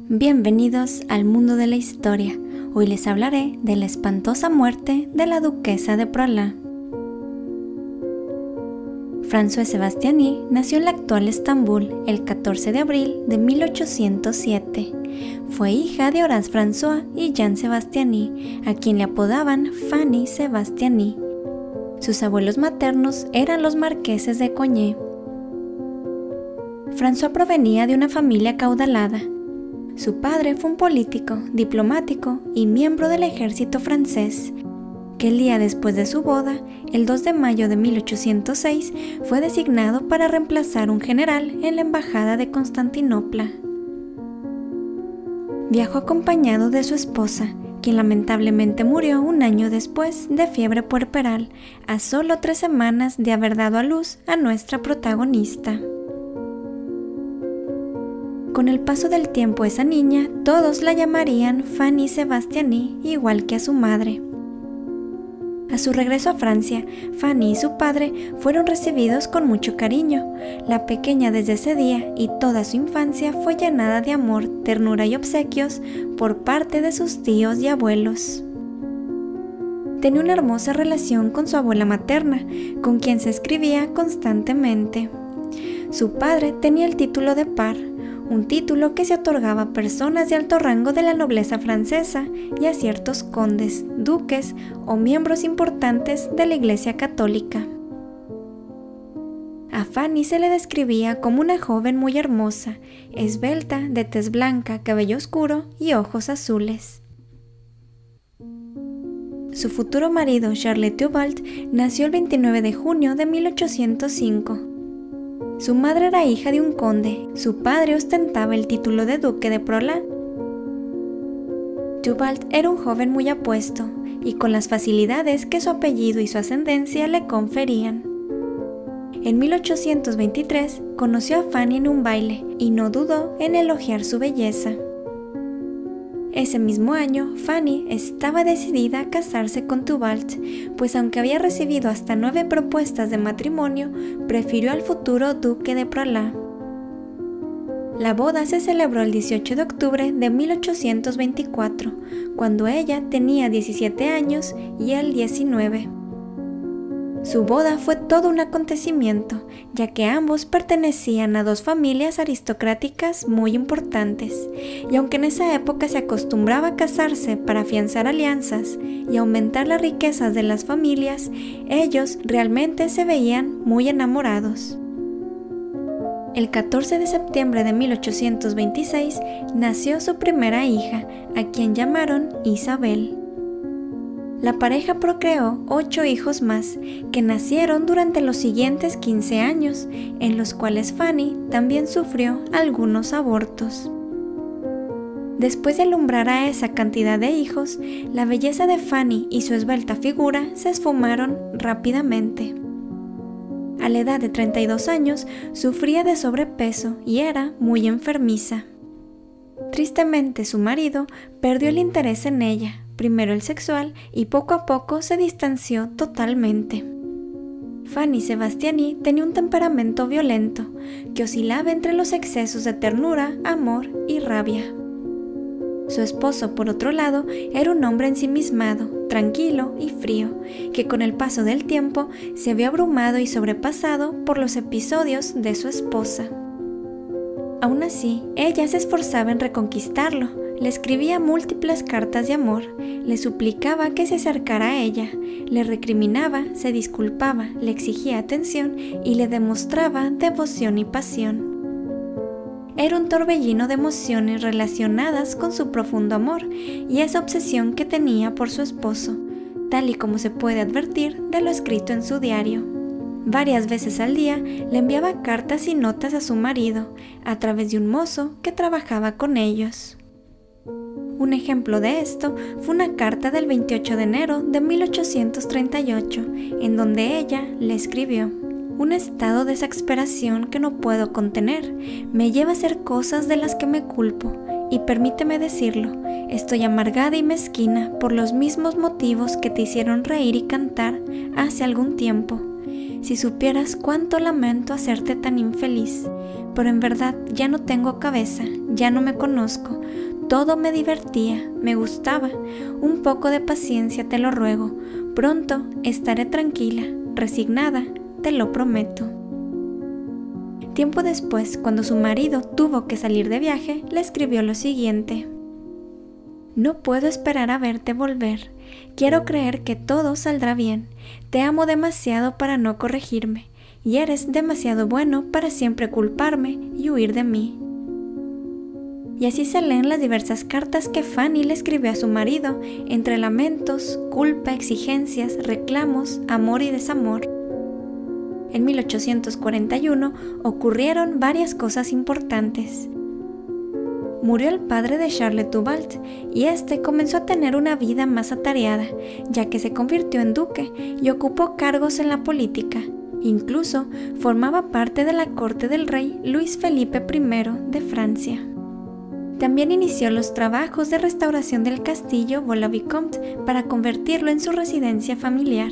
Bienvenidos al mundo de la historia. Hoy les hablaré de la espantosa muerte de la duquesa de Proalá. Françoise Sebastiani nació en la actual Estambul el 14 de abril de 1807. Fue hija de Horace François y Jeanne Sebastiani, a quien le apodaban Fanny Sebastiani. Sus abuelos maternos eran los marqueses de Coigny. François provenía de una familia acaudalada. Su padre fue un político, diplomático y miembro del ejército francés, que el día después de su boda, el 2 de mayo de 1806, fue designado para reemplazar un general en la embajada de Constantinopla. Viajó acompañado de su esposa, quien lamentablemente murió un año después de fiebre puerperal, a solo 3 semanas de haber dado a luz a nuestra protagonista. Con el paso del tiempo esa niña, todos la llamarían Fanny Sebastiani, igual que a su madre. A su regreso a Francia, Fanny y su padre fueron recibidos con mucho cariño. La pequeña desde ese día y toda su infancia fue llenada de amor, ternura y obsequios por parte de sus tíos y abuelos. Tenía una hermosa relación con su abuela materna, con quien se escribía constantemente. Su padre tenía el título de par, un título que se otorgaba a personas de alto rango de la nobleza francesa y a ciertos condes, duques o miembros importantes de la Iglesia Católica. A Fanny se le describía como una joven muy hermosa, esbelta, de tez blanca, cabello oscuro y ojos azules. Su futuro marido, Charles Theobald, nació el 29 de junio de 1805. Su madre era hija de un conde, su padre ostentaba el título de duque de Proalá. Theobald era un joven muy apuesto y con las facilidades que su apellido y su ascendencia le conferían. En 1823 conoció a Fanny en un baile y no dudó en elogiar su belleza. Ese mismo año, Fanny estaba decidida a casarse con Theobald, pues aunque había recibido hasta 9 propuestas de matrimonio, prefirió al futuro duque de Proalá. La boda se celebró el 18 de octubre de 1824, cuando ella tenía 17 años y él 19. Su boda fue todo un acontecimiento, ya que ambos pertenecían a 2 familias aristocráticas muy importantes, y aunque en esa época se acostumbraba a casarse para afianzar alianzas y aumentar las riquezas de las familias, ellos realmente se veían muy enamorados. El 14 de septiembre de 1826 nació su primera hija, a quien llamaron Isabel. La pareja procreó 8 hijos más, que nacieron durante los siguientes 15 años, en los cuales Fanny también sufrió algunos abortos. Después de alumbrar a esa cantidad de hijos, la belleza de Fanny y su esbelta figura se esfumaron rápidamente. A la edad de 32 años, sufría de sobrepeso y era muy enfermiza. Tristemente, su marido perdió el interés en ella, primero el sexual, y poco a poco se distanció totalmente. Fanny Sebastiani tenía un temperamento violento, que oscilaba entre los excesos de ternura, amor y rabia. Su esposo, por otro lado, era un hombre ensimismado, tranquilo y frío, que con el paso del tiempo se vio abrumado y sobrepasado por los episodios de su esposa. Aún así, ella se esforzaba en reconquistarlo. Le escribía múltiples cartas de amor, le suplicaba que se acercara a ella, le recriminaba, se disculpaba, le exigía atención y le demostraba devoción y pasión. Era un torbellino de emociones relacionadas con su profundo amor y esa obsesión que tenía por su esposo, tal y como se puede advertir de lo escrito en su diario. Varias veces al día le enviaba cartas y notas a su marido a través de un mozo que trabajaba con ellos. Un ejemplo de esto fue una carta del 28 de enero de 1838, en donde ella le escribió: «Un estado de exasperación que no puedo contener me lleva a hacer cosas de las que me culpo, y permíteme decirlo, estoy amargada y mezquina por los mismos motivos que te hicieron reír y cantar hace algún tiempo. Si supieras cuánto lamento hacerte tan infeliz, pero en verdad ya no tengo cabeza, ya no me conozco. Todo me divertía, me gustaba. Un poco de paciencia te lo ruego. Pronto estaré tranquila, resignada, te lo prometo. Tiempo después, cuando su marido tuvo que salir de viaje, le escribió lo siguiente: no puedo esperar a verte volver. Quiero creer que todo saldrá bien. Te amo demasiado para no corregirme, y eres demasiado bueno para siempre culparme y huir de mí. Y así se leen las diversas cartas que Fanny le escribió a su marido, entre lamentos, culpa, exigencias, reclamos, amor y desamor. En 1841 ocurrieron varias cosas importantes. Murió el padre de Charles Dubalt y este comenzó a tener una vida más atareada, ya que se convirtió en duque y ocupó cargos en la política. Incluso formaba parte de la corte del rey Luis Felipe I de Francia. También inició los trabajos de restauración del castillo Vaux-le-Vicomte para convertirlo en su residencia familiar.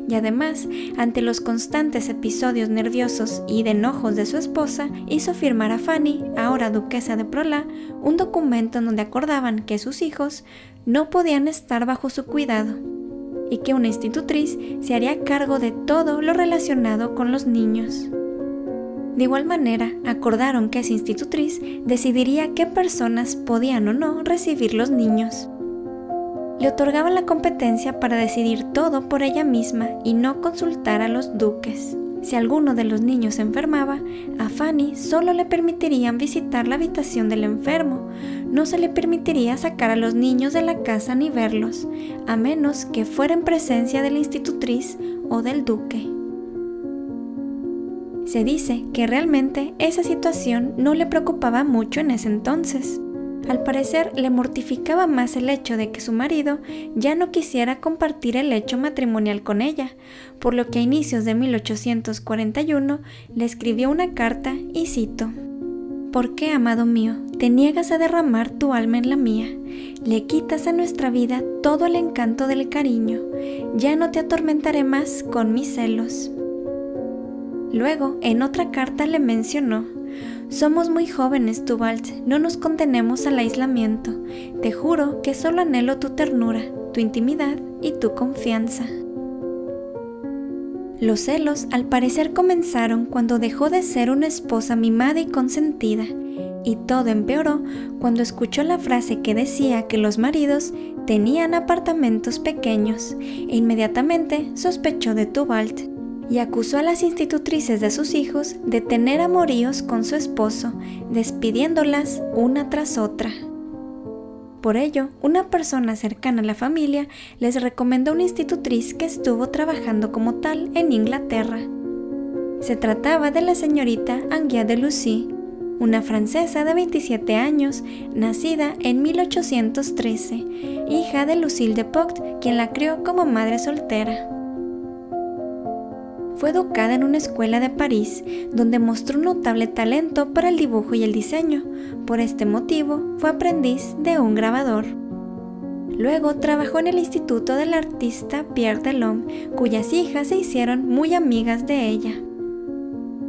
Y además, ante los constantes episodios nerviosos y de enojos de su esposa, hizo firmar a Fanny, ahora duquesa de Prolà, un documento en donde acordaban que sus hijos no podían estar bajo su cuidado y que una institutriz se haría cargo de todo lo relacionado con los niños. De igual manera, acordaron que esa institutriz decidiría qué personas podían o no recibir los niños. Le otorgaban la competencia para decidir todo por ella misma y no consultar a los duques. Si alguno de los niños se enfermaba, a Fanny solo le permitirían visitar la habitación del enfermo. No se le permitiría sacar a los niños de la casa ni verlos, a menos que fuera en presencia de la institutriz o del duque. Se dice que realmente esa situación no le preocupaba mucho en ese entonces. Al parecer le mortificaba más el hecho de que su marido ya no quisiera compartir el hecho matrimonial con ella, por lo que a inicios de 1841 le escribió una carta y cito: ¿por qué, amado mío, te niegas a derramar tu alma en la mía? Le quitas a nuestra vida todo el encanto del cariño. Ya no te atormentaré más con mis celos. Luego, en otra carta le mencionó: somos muy jóvenes, Dubalt, no nos condenemos al aislamiento. Te juro que solo anhelo tu ternura, tu intimidad y tu confianza. Los celos al parecer comenzaron cuando dejó de ser una esposa mimada y consentida, y todo empeoró cuando escuchó la frase que decía que los maridos tenían apartamentos pequeños, e inmediatamente sospechó de Dubalt y acusó a las institutrices de sus hijos de tener amoríos con su esposo, despidiéndolas una tras otra. Por ello, una persona cercana a la familia les recomendó una institutriz que estuvo trabajando como tal en Inglaterra. Se trataba de la señorita Anguilla de Lucy, una francesa de 27 años, nacida en 1813, hija de Lucille de Poct, quien la crió como madre soltera. Fue educada en una escuela de París, donde mostró un notable talento para el dibujo y el diseño. Por este motivo, fue aprendiz de un grabador. Luego trabajó en el instituto del artista Pierre Delhomme, cuyas hijas se hicieron muy amigas de ella.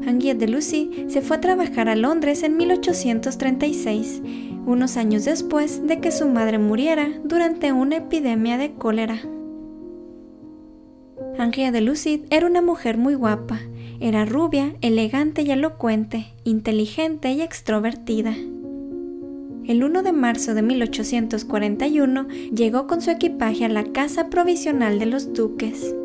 Anguilla de Lucy se fue a trabajar a Londres en 1836, unos años después de que su madre muriera durante una epidemia de cólera. Anguilla de Lucy era una mujer muy guapa. Era rubia, elegante y elocuente, inteligente y extrovertida. El 1 de marzo de 1841 llegó con su equipaje a la casa provisional de los duques.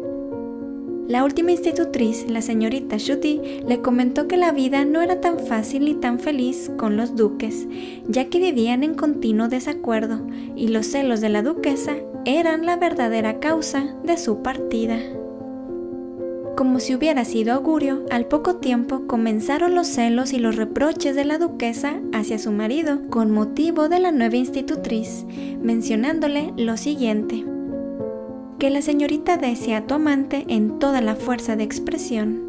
La última institutriz, la señorita Judy, le comentó que la vida no era tan fácil ni tan feliz con los duques, ya que vivían en continuo desacuerdo, y los celos de la duquesa eran la verdadera causa de su partida. Como si hubiera sido augurio, al poco tiempo comenzaron los celos y los reproches de la duquesa hacia su marido con motivo de la nueva institutriz, mencionándole lo siguiente: que la señorita desea a tu amante en toda la fuerza de expresión.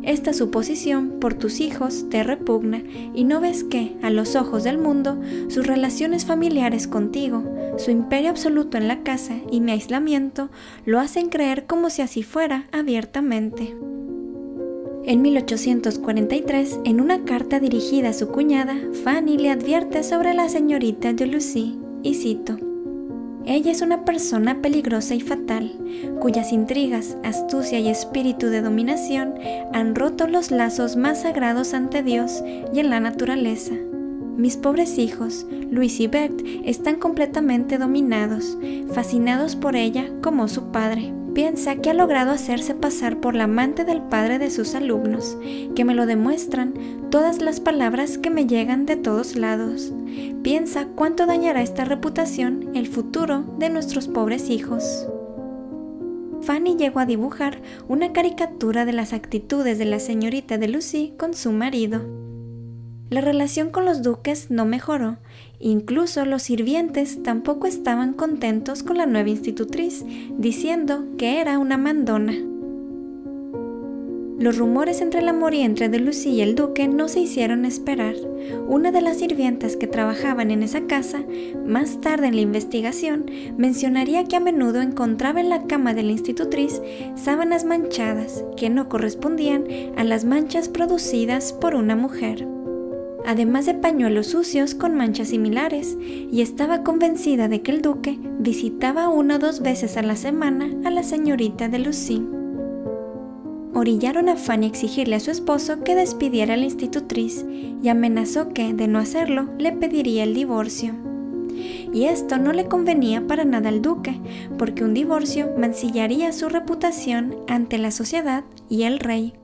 Esta suposición por tus hijos te repugna, y no ves que, a los ojos del mundo, sus relaciones familiares contigo, su imperio absoluto en la casa y mi aislamiento lo hacen creer como si así fuera abiertamente. En 1843, en una carta dirigida a su cuñada, Fanny le advierte sobre la señorita de Lucy, y cito: «Ella es una persona peligrosa y fatal, cuyas intrigas, astucia y espíritu de dominación han roto los lazos más sagrados ante Dios y en la naturaleza. Mis pobres hijos, Luis y Bert, están completamente dominados, fascinados por ella como su padre. Piensa que ha logrado hacerse pasar por la amante del padre de sus alumnos, que me lo demuestran todas las palabras que me llegan de todos lados. Piensa cuánto dañará esta reputación el futuro de nuestros pobres hijos». Fanny llegó a dibujar una caricatura de las actitudes de la señorita de Lucy con su marido. La relación con los duques no mejoró, incluso los sirvientes tampoco estaban contentos con la nueva institutriz, diciendo que era una mandona. Los rumores entre el amorientre de Lucy y el duque no se hicieron esperar. Una de las sirvientas que trabajaban en esa casa, más tarde en la investigación, mencionaría que a menudo encontraba en la cama de la institutriz sábanas manchadas que no correspondían a las manchas producidas por una mujer, además de pañuelos sucios con manchas similares, y estaba convencida de que el duque visitaba 1 o 2 veces a la semana a la señorita de Lucy. Orillaron a Fanny a exigirle a su esposo que despidiera a la institutriz y amenazó que, de no hacerlo, le pediría el divorcio. Y esto no le convenía para nada al duque, porque un divorcio mancillaría su reputación ante la sociedad y el rey.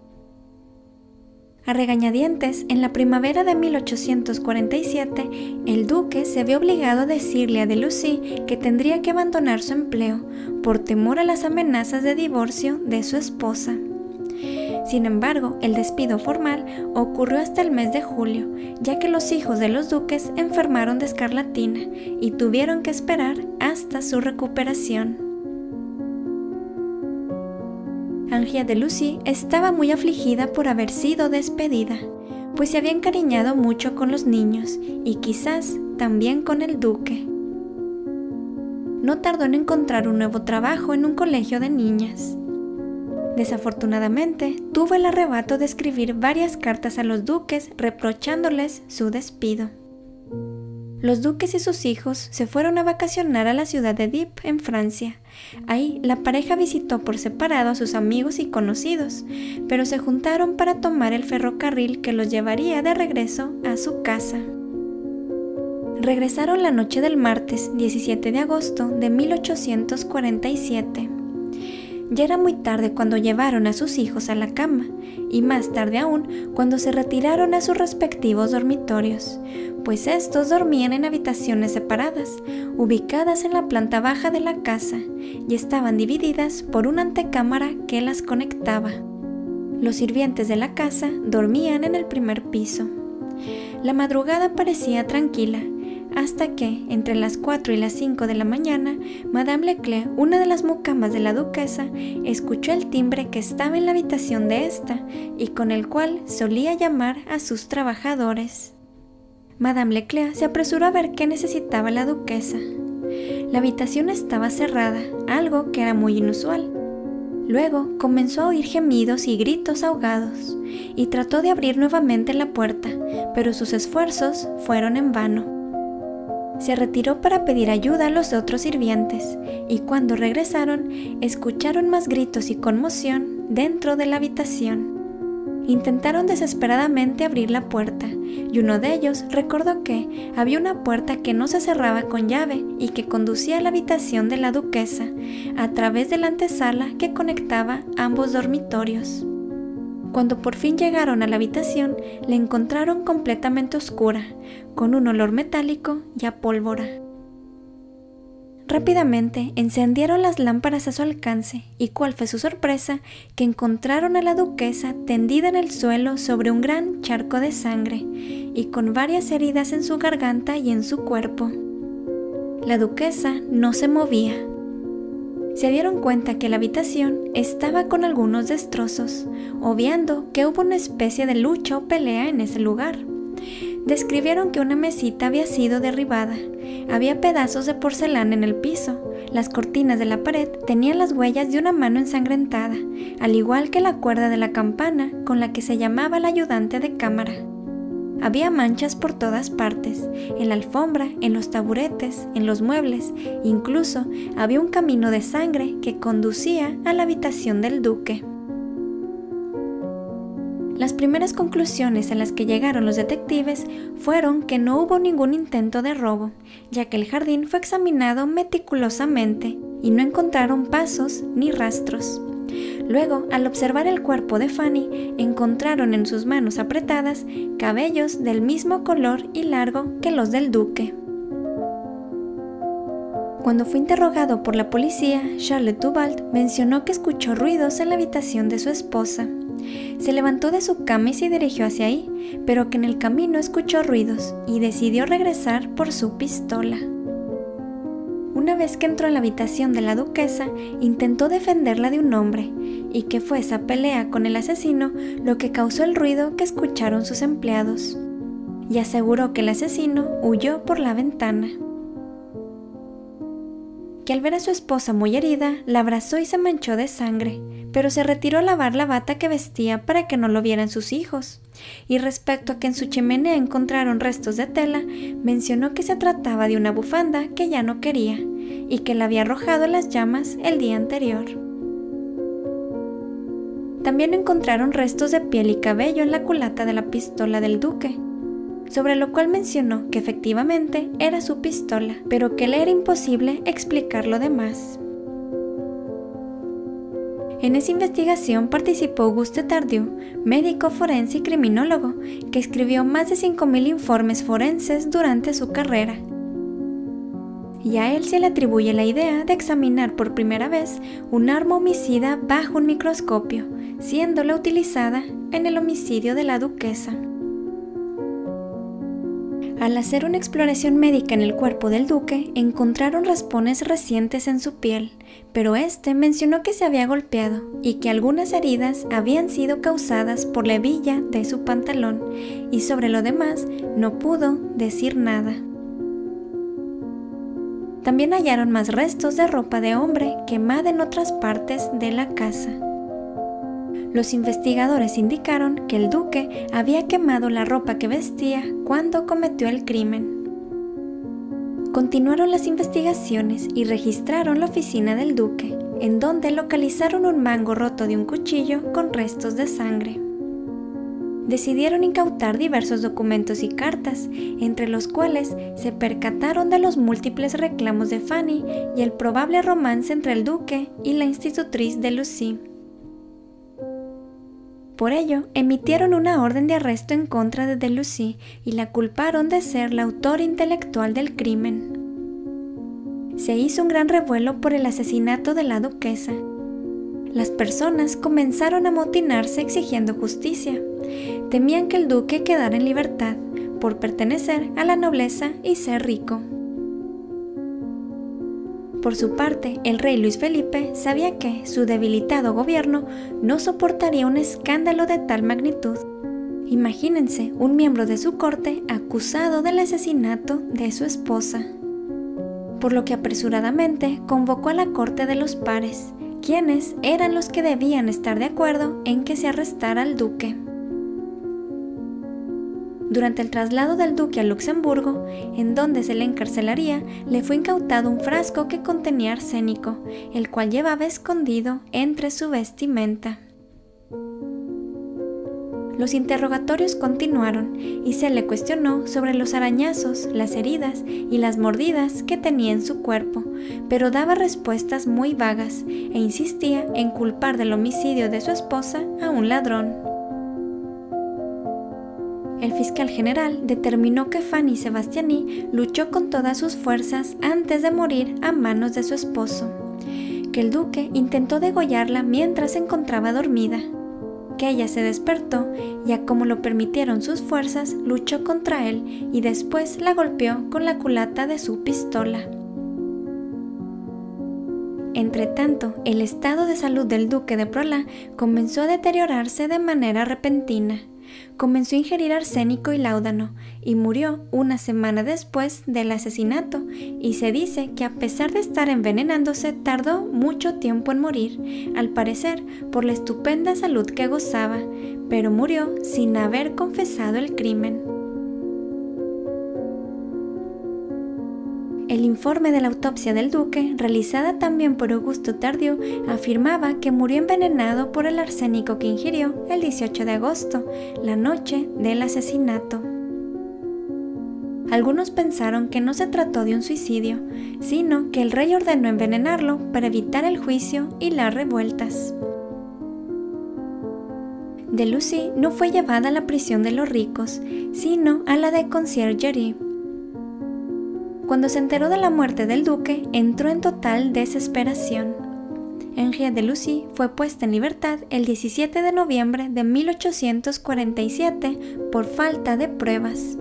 A regañadientes, en la primavera de 1847, el duque se vio obligado a decirle a de Lucy que tendría que abandonar su empleo por temor a las amenazas de divorcio de su esposa. Sin embargo, el despido formal ocurrió hasta el mes de julio, ya que los hijos de los duques enfermaron de escarlatina y tuvieron que esperar hasta su recuperación. Angia de Lucy estaba muy afligida por haber sido despedida, pues se había encariñado mucho con los niños y quizás también con el duque. No tardó en encontrar un nuevo trabajo en un colegio de niñas. Desafortunadamente, tuvo el arrebato de escribir varias cartas a los duques reprochándoles su despido. Los duques y sus hijos se fueron a vacacionar a la ciudad de Dieppe, en Francia. Ahí, la pareja visitó por separado a sus amigos y conocidos, pero se juntaron para tomar el ferrocarril que los llevaría de regreso a su casa. Regresaron la noche del martes 17 de agosto de 1847. Ya era muy tarde cuando llevaron a sus hijos a la cama, y más tarde aún cuando se retiraron a sus respectivos dormitorios, pues estos dormían en habitaciones separadas, ubicadas en la planta baja de la casa, y estaban divididas por una antecámara que las conectaba. Los sirvientes de la casa dormían en el primer piso. La madrugada parecía tranquila, hasta que, entre las 4 y las 5 de la mañana, Madame Leclerc, una de las mucamas de la duquesa, escuchó el timbre que estaba en la habitación de esta y con el cual solía llamar a sus trabajadores. Madame Leclerc se apresuró a ver qué necesitaba la duquesa. La habitación estaba cerrada, algo que era muy inusual. Luego comenzó a oír gemidos y gritos ahogados, y trató de abrir nuevamente la puerta, pero sus esfuerzos fueron en vano. Se retiró para pedir ayuda a los otros sirvientes, y cuando regresaron, escucharon más gritos y conmoción dentro de la habitación. Intentaron desesperadamente abrir la puerta, y uno de ellos recordó que había una puerta que no se cerraba con llave y que conducía a la habitación de la duquesa, a través de la antesala que conectaba ambos dormitorios. Cuando por fin llegaron a la habitación, la encontraron completamente oscura, con un olor metálico y a pólvora. Rápidamente encendieron las lámparas a su alcance, y cuál fue su sorpresa que encontraron a la duquesa tendida en el suelo sobre un gran charco de sangre, y con varias heridas en su garganta y en su cuerpo. La duquesa no se movía. Se dieron cuenta que la habitación estaba con algunos destrozos, obviando que hubo una especie de lucha o pelea en ese lugar. Describieron que una mesita había sido derribada, había pedazos de porcelana en el piso, Las cortinas de la pared tenían las huellas de una mano ensangrentada, al igual que la cuerda de la campana con la que se llamaba el ayudante de cámara. Había manchas por todas partes, en la alfombra, en los taburetes, en los muebles, incluso había un camino de sangre que conducía a la habitación del duque. Las primeras conclusiones a las que llegaron los detectives fueron que no hubo ningún intento de robo, ya que el jardín fue examinado meticulosamente y no encontraron pasos ni rastros. Luego, al observar el cuerpo de Fanny, encontraron en sus manos apretadas cabellos del mismo color y largo que los del duque. Cuando fue interrogado por la policía, Charlotte Duvall mencionó que escuchó ruidos en la habitación de su esposa. Se levantó de su cama y se dirigió hacia ahí, pero que en el camino escuchó ruidos y decidió regresar por su pistola. Una vez que entró en la habitación de la duquesa, intentó defenderla de un hombre, y que fue esa pelea con el asesino lo que causó el ruido que escucharon sus empleados, y aseguró que el asesino huyó por la ventana. Que al ver a su esposa muy herida, la abrazó y se manchó de sangre, pero se retiró a lavar la bata que vestía para que no lo vieran sus hijos. Y respecto a que en su chimenea encontraron restos de tela, mencionó que se trataba de una bufanda que ya no quería, y que la había arrojado a las llamas el día anterior. También encontraron restos de piel y cabello en la culata de la pistola del duque, sobre lo cual mencionó que efectivamente era su pistola, pero que le era imposible explicar lo demás. En esa investigación participó Auguste Tardieu, médico forense y criminólogo, que escribió más de 5.000 informes forenses durante su carrera. Y a él se le atribuye la idea de examinar por primera vez un arma homicida bajo un microscopio, siéndola utilizada en el homicidio de la duquesa. Al hacer una exploración médica en el cuerpo del duque, encontraron raspones recientes en su piel, pero este mencionó que se había golpeado y que algunas heridas habían sido causadas por la hebilla de su pantalón, y sobre lo demás no pudo decir nada. También hallaron más restos de ropa de hombre quemada en otras partes de la casa. Los investigadores indicaron que el duque había quemado la ropa que vestía cuando cometió el crimen. Continuaron las investigaciones y registraron la oficina del duque, en donde localizaron un mango roto de un cuchillo con restos de sangre. Decidieron incautar diversos documentos y cartas, entre los cuales se percataron de los múltiples reclamos de Fanny y el probable romance entre el duque y la institutriz de Lucy. Por ello, emitieron una orden de arresto en contra de Lucy y la culparon de ser la autora intelectual del crimen. Se hizo un gran revuelo por el asesinato de la duquesa. Las personas comenzaron a amotinarse exigiendo justicia. Temían que el duque quedara en libertad por pertenecer a la nobleza y ser rico. Por su parte, el rey Luis Felipe sabía que su debilitado gobierno no soportaría un escándalo de tal magnitud. Imagínense un miembro de su corte acusado del asesinato de su esposa. Por lo que apresuradamente convocó a la corte de los pares, quienes eran los que debían estar de acuerdo en que se arrestara al duque. Durante el traslado del duque a Luxemburgo, en donde se le encarcelaría, le fue incautado un frasco que contenía arsénico, el cual llevaba escondido entre su vestimenta. Los interrogatorios continuaron y se le cuestionó sobre los arañazos, las heridas y las mordidas que tenía en su cuerpo, pero daba respuestas muy vagas e insistía en culpar del homicidio de su esposa a un ladrón. El fiscal general determinó que Fanny Sebastiani luchó con todas sus fuerzas antes de morir a manos de su esposo, que el duque intentó degollarla mientras se encontraba dormida, que ella se despertó y, a como lo permitieron sus fuerzas, luchó contra él y después la golpeó con la culata de su pistola. Entretanto, el estado de salud del duque de Prola comenzó a deteriorarse de manera repentina. comenzó a ingerir arsénico y láudano y murió una semana después del asesinato, y se dice que a pesar de estar envenenándose tardó mucho tiempo en morir, al parecer por la estupenda salud que gozaba, pero murió sin haber confesado el crimen. El informe de la autopsia del duque, realizada también por Augusto Tardieu, afirmaba que murió envenenado por el arsénico que ingirió el 18 de agosto, la noche del asesinato. Algunos pensaron que no se trató de un suicidio, sino que el rey ordenó envenenarlo para evitar el juicio y las revueltas. Delucy no fue llevada a la prisión de los ricos, sino a la de Conciergerie. Cuando se enteró de la muerte del duque, entró en total desesperación. Henriette de Lucy fue puesta en libertad el 17 de noviembre de 1847 por falta de pruebas.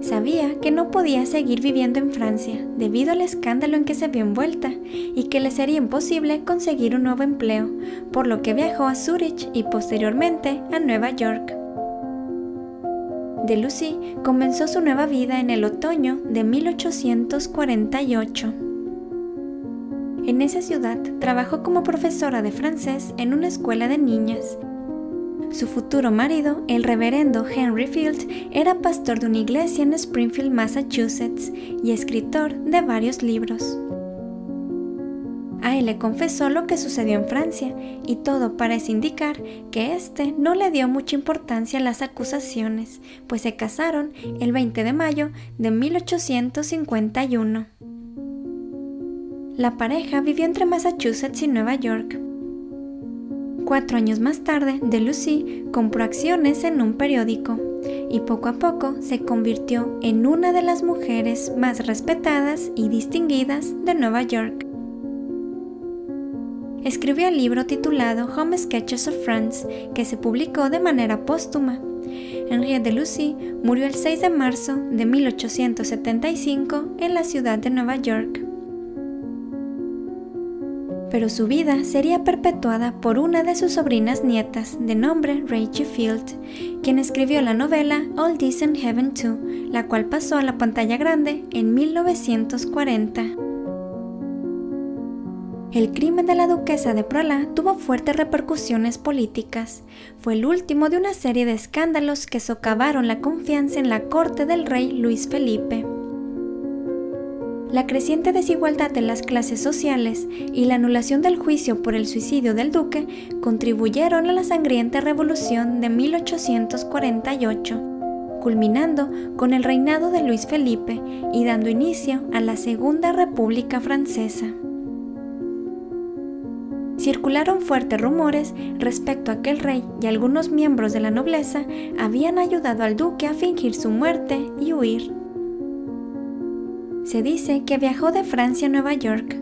Sabía que no podía seguir viviendo en Francia debido al escándalo en que se vio envuelta y que le sería imposible conseguir un nuevo empleo, por lo que viajó a Zúrich y posteriormente a Nueva York. Delucy comenzó su nueva vida en el otoño de 1848. En esa ciudad trabajó como profesora de francés en una escuela de niñas. Su futuro marido, el reverendo Henry Field, era pastor de una iglesia en Springfield, Massachusetts, y escritor de varios libros. A él le confesó lo que sucedió en Francia, y todo parece indicar que éste no le dio mucha importancia a las acusaciones, pues se casaron el 20 de mayo de 1851. La pareja vivió entre Massachusetts y Nueva York. 4 años más tarde, Delucy compró acciones en un periódico, y poco a poco se convirtió en una de las mujeres más respetadas y distinguidas de Nueva York. Escribió el libro titulado Home Sketches of France, que se publicó de manera póstuma. Henriette de Lucy murió el 6 de marzo de 1875 en la ciudad de Nueva York. Pero su vida sería perpetuada por una de sus sobrinas nietas, de nombre Rachel Field, quien escribió la novela All This in Heaven Too, la cual pasó a la pantalla grande en 1940. El crimen de la duquesa de Proala tuvo fuertes repercusiones políticas. Fue el último de una serie de escándalos que socavaron la confianza en la corte del rey Luis Felipe. La creciente desigualdad de las clases sociales y la anulación del juicio por el suicidio del duque contribuyeron a la sangrienta revolución de 1848, culminando con el reinado de Luis Felipe y dando inicio a la Segunda República Francesa. Circularon fuertes rumores respecto a que el rey y algunos miembros de la nobleza habían ayudado al duque a fingir su muerte y huir. Se dice que viajó de Francia a Nueva York,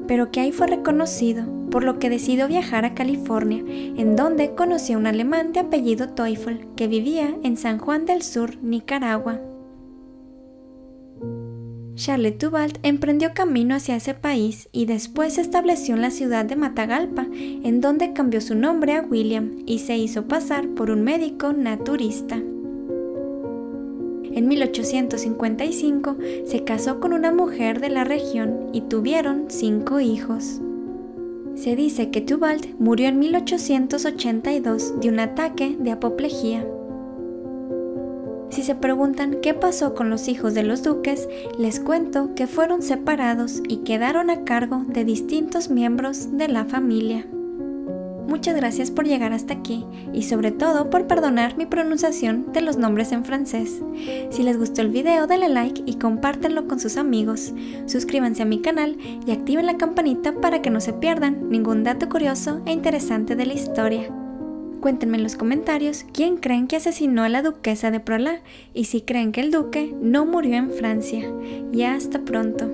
pero que ahí fue reconocido, por lo que decidió viajar a California, en donde conoció a un alemán de apellido Teufel, que vivía en San Juan del Sur, Nicaragua. Charlotte Duvall emprendió camino hacia ese país y después se estableció en la ciudad de Matagalpa, en donde cambió su nombre a William y se hizo pasar por un médico naturista. En 1855 se casó con una mujer de la región y tuvieron 5 hijos. Se dice que Duvall murió en 1882 de un ataque de apoplejía. Si se preguntan qué pasó con los hijos de los duques, les cuento que fueron separados y quedaron a cargo de distintos miembros de la familia. Muchas gracias por llegar hasta aquí y sobre todo por perdonar mi pronunciación de los nombres en francés. Si les gustó el video, dale like y compártanlo con sus amigos. Suscríbanse a mi canal y activen la campanita para que no se pierdan ningún dato curioso e interesante de la historia. Cuéntenme en los comentarios quién creen que asesinó a la duquesa de Proala y si creen que el duque no murió en Francia. Y hasta pronto.